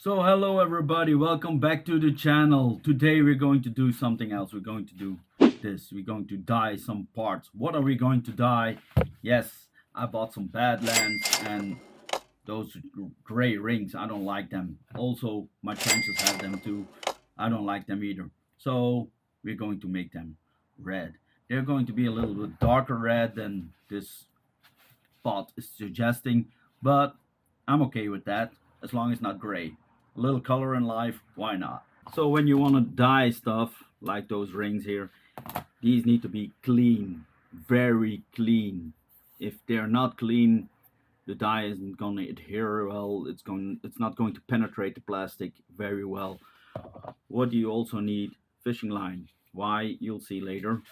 So hello everybody, welcome back to the channel. Today we're going to do something else. We're going to do this. We're going to dye some parts. What are we going to dye? Yes, I bought some Badlands and those gray rings. I don't like them. Also, my trenches have them too. I don't like them either. So we're going to make them red. They're going to be a little bit darker red than this spot is suggesting, but I'm okay with that as long as it's not gray. A little color in life, why not? So when you want to dye stuff like those rings here, these need to be clean, very clean. If they're not clean, the dye isn't going to adhere well. It's not going to penetrate the plastic very well. What do you also need? Fishing line. Why? You'll see later.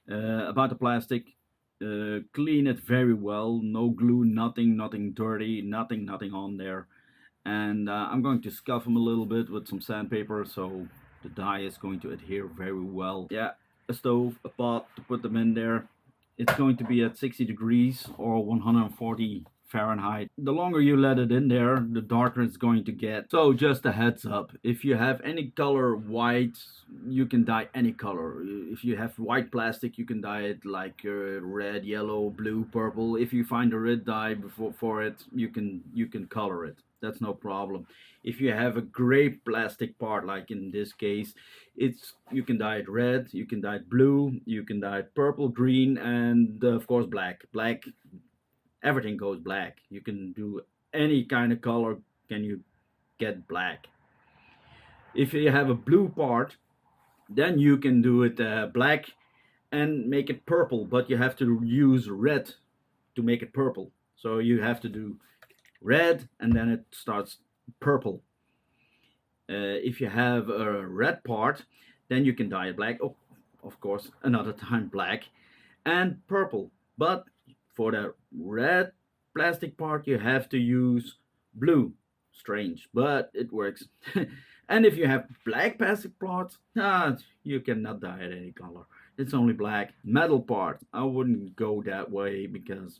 About the plastic, clean it very well. No glue, nothing dirty, nothing on there. And I'm going to scuff them a little bit with some sandpaper so the dye is going to adhere very well. Yeah, a stove, a pot to put them in there. It's going to be at 60 degrees or 140 Fahrenheit. The longer you let it in there, the darker it's going to get. So just a heads up, if you have any color white, you can dye any color. If you have white plastic, you can dye it like red, yellow, blue, purple. If you find a RIT dye for it, you can color it. That's no problem. If you have a gray plastic part, like in this case, you can dye it red, you can dye it blue, you can dye it purple, green, and of course black. Black, everything goes black. You can do any kind of color, can you get black. If you have a blue part, then you can do it black and make it purple, but you have to use red to make it purple. So you have to do red and then it starts purple. If you have a red part, then you can dye it black. Oh, of course, another time black and purple. But for the red plastic part, you have to use blue. Strange, but it works. And if you have black plastic parts, you cannot dye it any color. It's only black. Metal part, I wouldn't go that way because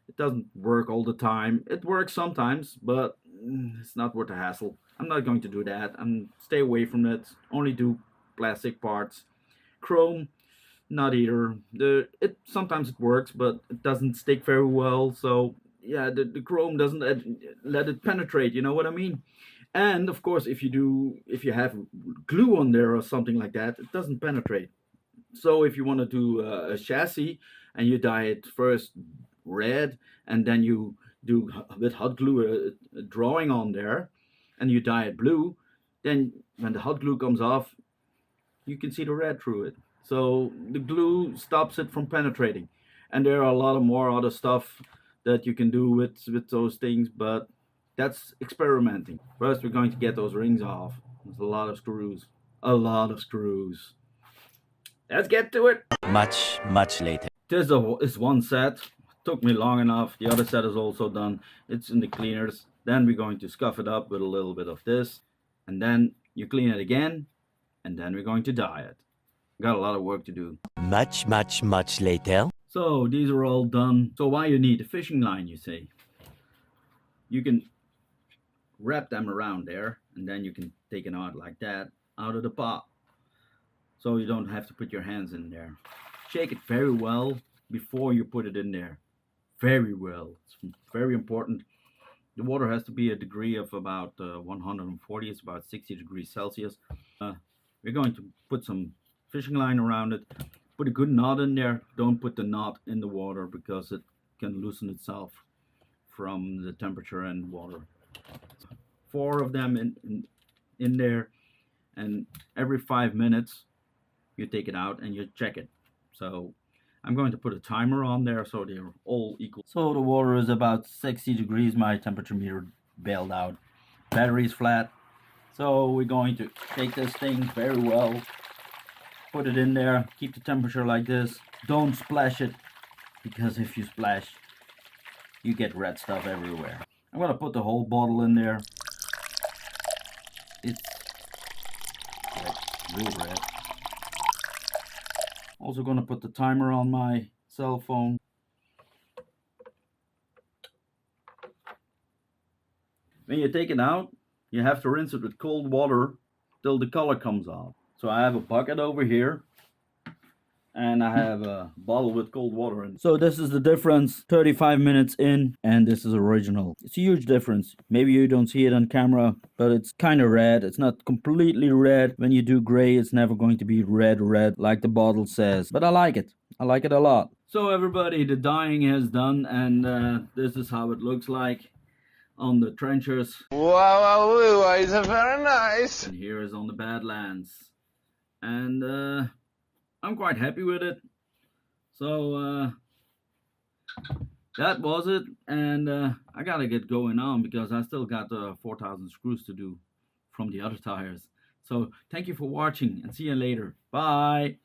it doesn't work all the time. It works sometimes, but it's not worth the hassle. I'm not going to do that. Stay away from it. Only do plastic parts. Chrome, not either. Sometimes it works, but it doesn't stick very well. So yeah, the chrome doesn't let it penetrate. You know what I mean? And of course, if you have glue on there or something like that, it doesn't penetrate. So if you want to do a chassis and you dye it first red and then you do with hot glue a drawing on there and you dye it blue, then when the hot glue comes off, you can see the red through it. So the glue stops it from penetrating. And there are a lot of more other stuff that you can do with those things, but that's experimenting. First, we're going to get those rings off. There's a lot of screws. A lot of screws. Let's get to it. Much later. This is one set. Took me long enough. The other set is also done. It's in the cleaners. Then we're going to scuff it up with a little bit of this. And then you clean it again. And then we're going to dye it. Got a lot of work to do. Much later. So these are all done. So why you need a fishing line, you say? You can wrap them around there. And then you can take it out like that. Out of the pot. So you don't have to put your hands in there. Shake it very well before you put it in there. Very well. It's very important. The water has to be a degree of about 140. It's about 60 degrees Celsius. We're going to put some fishing line around it. Put a good knot in there. Don't put the knot in the water because it can loosen itself from the temperature and water. 4 of them in there, and every 5 minutes you take it out and you check it. So I'm going to put a timer on there so they're all equal. So the water is about 60 degrees. My temperature meter bailed out. Battery's flat. So we're going to take this thing very well, put it in there, keep the temperature like this. Don't splash it, because if you splash, you get red stuff everywhere. I'm going to put the whole bottle in there. It's real red. Also going to put the timer on my cell phone. When you take it out, you have to rinse it with cold water till the color comes out. So I have a bucket over here, and I have a bottle with cold water in. So this is the difference, 35 minutes in, and this is original. It's a huge difference. Maybe you don't see it on camera, but it's kind of red. It's not completely red. When you do gray, it's never going to be red like the bottle says. But I like it. I like it a lot. So everybody, the dyeing is done, and this is how it looks like on the trenchers. Wow, it's very nice. And here is on the Badlands. And I'm quite happy with it. So that was it, and I gotta get going on because I still got 4,000 screws to do from the other tires. So thank you for watching, and see you later. Bye.